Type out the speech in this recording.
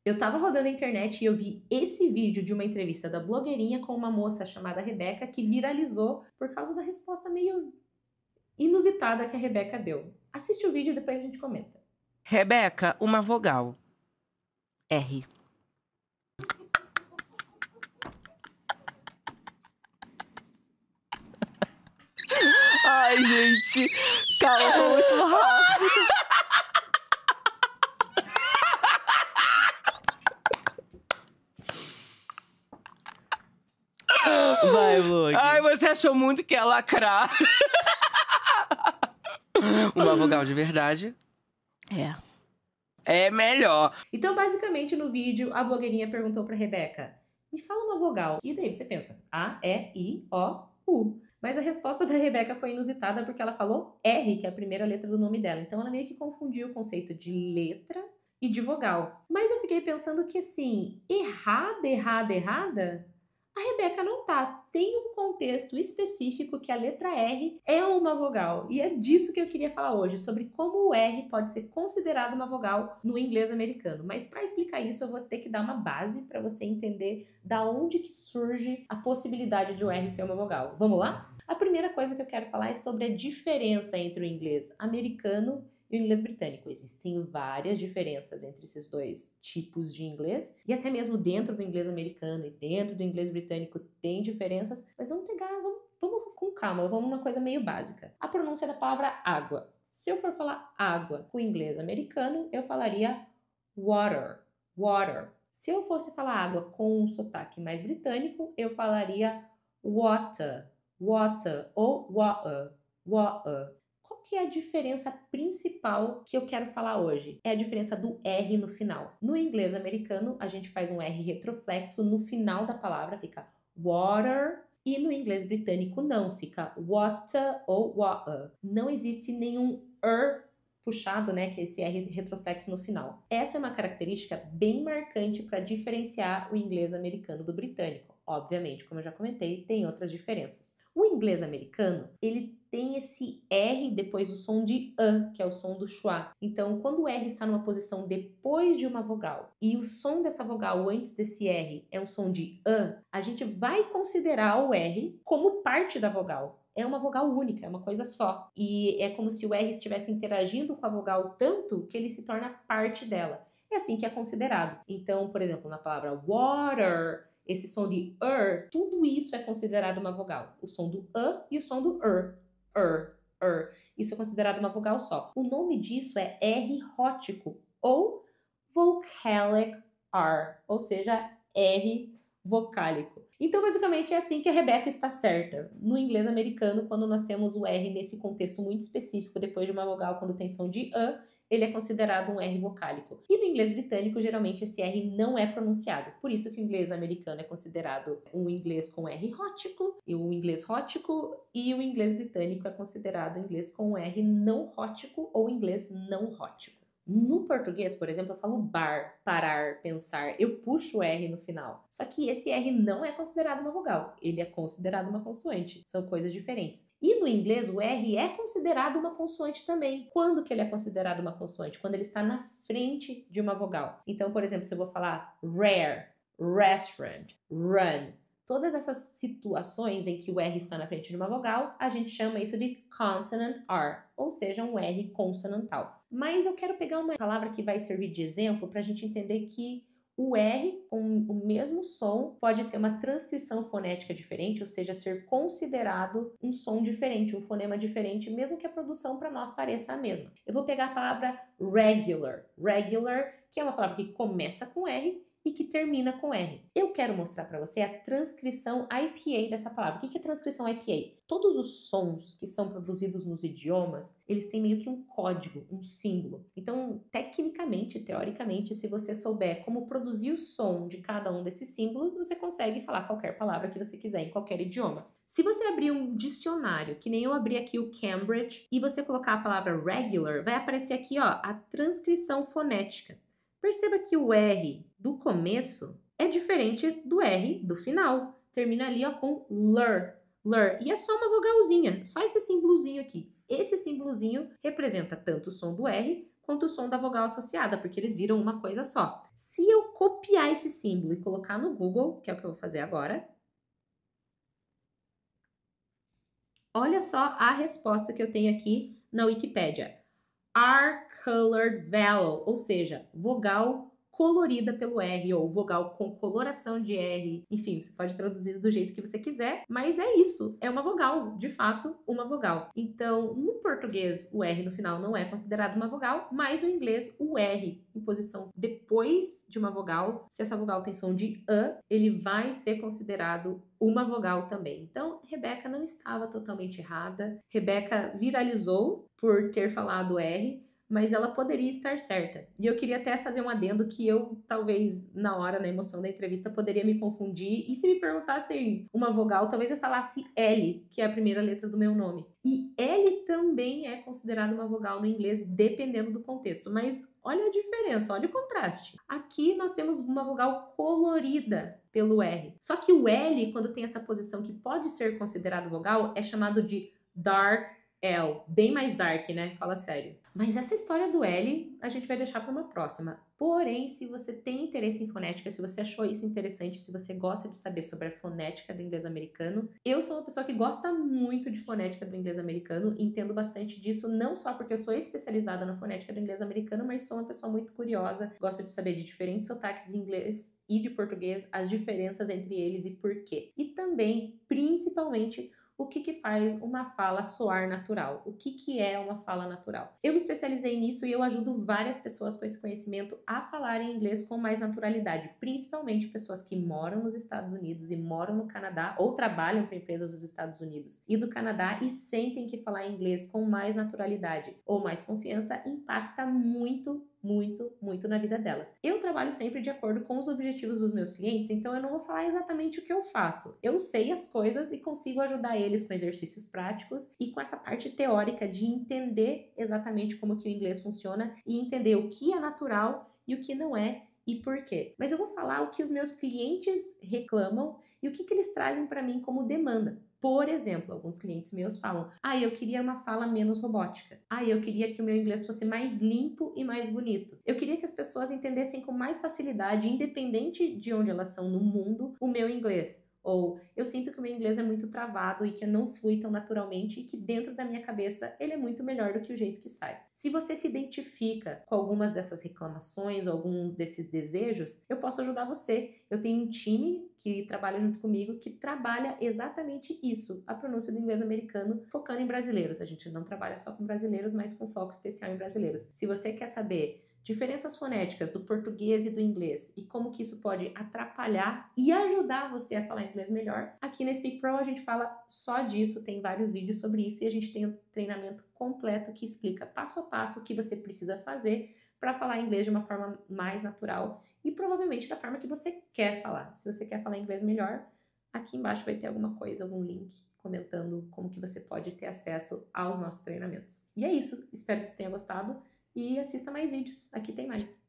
Eu tava rodando a internet e eu vi esse vídeo de uma entrevista da blogueirinha com uma moça chamada Rebeca que viralizou por causa da resposta meio inusitada que a Rebeca deu. Assiste o vídeo e depois a gente comenta. Rebeca, uma vogal. R. Ai, gente. Calma, foi muito rápido. Vai, Log. Ai, você achou muito que ia lacrar. Uma vogal de verdade. É melhor. Então, basicamente, no vídeo, a blogueirinha perguntou pra Rebeca, me fala uma vogal. E daí você pensa, A, E, I, O, U. Mas a resposta da Rebeca foi inusitada porque ela falou R, que é a primeira letra do nome dela. Então, ela meio que confundiu o conceito de letra e de vogal. Mas eu fiquei pensando que, assim, errada, a Rebeca não tá. Tem um contexto específico que a letra R é uma vogal. E é disso que eu queria falar hoje, sobre como o R pode ser considerado uma vogal no inglês americano. Mas para explicar isso, eu vou ter que dar uma base para você entender da onde que surge a possibilidade de o R ser uma vogal. Vamos lá? A primeira coisa que eu quero falar é sobre a diferença entre o inglês americano e o inglês britânico. Existem várias diferenças entre esses dois tipos de inglês, e até mesmo dentro do inglês americano e dentro do inglês britânico tem diferenças, mas vamos com calma, vamos numa coisa meio básica. A pronúncia da palavra água. Se eu for falar água com o inglês americano, eu falaria water, water. Se eu fosse falar água com um sotaque mais britânico, eu falaria water, water ou water, water. Qual que é a diferença principal que eu quero falar hoje? É a diferença do R no final. No inglês americano, a gente faz um R retroflexo no final da palavra, fica water, e no inglês britânico não, fica water ou water. Não existe nenhum puxado, né, que é esse R retroflexo no final. Essa é uma característica bem marcante para diferenciar o inglês americano do britânico. Obviamente, como eu já comentei, tem outras diferenças. O inglês americano, ele tem esse R depois do som de A, que é o som do schwa. Então, quando o R está numa posição depois de uma vogal e o som dessa vogal antes desse R é um som de A gente vai considerar o R como parte da vogal. É uma vogal única, é uma coisa só. E é como se o R estivesse interagindo com a vogal tanto que ele se torna parte dela. É assim que é considerado. Então, por exemplo, na palavra water, esse som de tudo isso é considerado uma vogal. O som do A e o som do Isso é considerado uma vogal só. O nome disso é R rótico ou vocalic R, ou seja, R vocálico. Então, basicamente, é assim que a Rebeca está certa. No inglês americano, quando nós temos o R nesse contexto muito específico, depois de uma vogal, quando tem som de A, ele é considerado um R vocálico. E no inglês britânico, geralmente, esse R não é pronunciado. Por isso que o inglês americano é considerado um inglês com R rótico, e o inglês rótico, e o inglês britânico é considerado inglês com R não rótico ou inglês não rótico. No português, por exemplo, eu falo bar, parar, pensar. Eu puxo o R no final. Só que esse R não é considerado uma vogal. Ele é considerado uma consoante. São coisas diferentes. E no inglês, o R é considerado uma consoante também. Quando que ele é considerado uma consoante? Quando ele está na frente de uma vogal. Então, por exemplo, se eu vou falar rare, restaurant, run, todas essas situações em que o R está na frente de uma vogal, a gente chama isso de consonant R, ou seja, um R consonantal. Mas eu quero pegar uma palavra que vai servir de exemplo para a gente entender que o R, com o mesmo som, pode ter uma transcrição fonética diferente, ou seja, ser considerado um som diferente, um fonema diferente, mesmo que a produção para nós pareça a mesma. Eu vou pegar a palavra regular, que é uma palavra que começa com R e que termina com R. Eu quero mostrar para você a transcrição IPA dessa palavra. O que é transcrição IPA? Todos os sons que são produzidos nos idiomas, eles têm meio que um código, um símbolo. Então, tecnicamente, teoricamente, se você souber como produzir o som de cada um desses símbolos, você consegue falar qualquer palavra que você quiser em qualquer idioma. Se você abrir um dicionário, que nem eu abri aqui o Cambridge, e você colocar a palavra regular, vai aparecer aqui, ó, a transcrição fonética. Perceba que o R do começo é diferente do R do final. Termina ali, ó, com lur. E é só uma vogalzinha, só esse símbolozinho aqui. Esse símbolozinho representa tanto o som do R quanto o som da vogal associada, porque eles viram uma coisa só. Se eu copiar esse símbolo e colocar no Google, que é o que eu vou fazer agora, olha só a resposta que eu tenho aqui na Wikipédia. R-colored vowel, ou seja, vogal colorida pelo R, ou vogal com coloração de R. Enfim, você pode traduzir do jeito que você quiser, mas é isso, é uma vogal, de fato, uma vogal. Então, no português, o R no final não é considerado uma vogal, mas no inglês, o R em posição depois de uma vogal, se essa vogal tem som de A, ele vai ser considerado uma vogal também. Então, Rebeca não estava totalmente errada. Rebeca viralizou por ter falado R, mas ela poderia estar certa. E eu queria até fazer um adendo que eu, talvez, na hora, na emoção da entrevista, poderia me confundir. E se me perguntassem uma vogal, talvez eu falasse L, que é a primeira letra do meu nome. E L também é considerada uma vogal no inglês, dependendo do contexto. Mas olha a diferença, olha o contraste. Aqui nós temos uma vogal colorida pelo R. Só que o L, quando tem essa posição que pode ser considerado vogal, é chamado de dark L, bem mais dark, né? Fala sério. Mas essa história do L a gente vai deixar para uma próxima. Porém, se você tem interesse em fonética, se você achou isso interessante, se você gosta de saber sobre a fonética do inglês americano, eu sou uma pessoa que gosta muito de fonética do inglês americano, entendo bastante disso, não só porque eu sou especializada na fonética do inglês americano, mas sou uma pessoa muito curiosa, gosto de saber de diferentes sotaques de inglês e de português, as diferenças entre eles e por quê. E também, principalmente, o que faz uma fala soar natural? O que é uma fala natural? Eu me especializei nisso e eu ajudo várias pessoas com esse conhecimento a falarem inglês com mais naturalidade, principalmente pessoas que moram nos Estados Unidos e moram no Canadá ou trabalham para empresas dos Estados Unidos e do Canadá e sentem que falar inglês com mais naturalidade ou mais confiança impacta muito na vida delas. Eu trabalho sempre de acordo com os objetivos dos meus clientes, então eu não vou falar exatamente o que eu faço. Eu sei as coisas e consigo ajudar eles com exercícios práticos e com essa parte teórica de entender exatamente como que o inglês funciona e entender o que é natural e o que não é e por quê. Mas eu vou falar o que os meus clientes reclamam e o que eles trazem para mim como demanda. Por exemplo, alguns clientes meus falam: eu queria uma fala menos robótica. Eu queria que o meu inglês fosse mais limpo e mais bonito. Eu queria que as pessoas entendessem com mais facilidade, independente de onde elas são no mundo, o meu inglês. Ou eu sinto que o meu inglês é muito travado e que não flui tão naturalmente e que dentro da minha cabeça ele é muito melhor do que o jeito que sai. Se você se identifica com algumas dessas reclamações, alguns desses desejos, eu posso ajudar você. Eu tenho um time que trabalha junto comigo que trabalha exatamente isso, a pronúncia do inglês americano, focando em brasileiros. A gente não trabalha só com brasileiros, mas com foco especial em brasileiros. Se você quer saber diferenças fonéticas do português e do inglês e como que isso pode atrapalhar e ajudar você a falar inglês melhor, aqui na Speak Pro a gente fala só disso, tem vários vídeos sobre isso e a gente tem um treinamento completo que explica passo a passo o que você precisa fazer para falar inglês de uma forma mais natural e provavelmente da forma que você quer falar. Se você quer falar inglês melhor, aqui embaixo vai ter alguma coisa, algum link comentando como que você pode ter acesso aos nossos treinamentos. E é isso, espero que você tenha gostado. E assista mais vídeos, aqui tem mais.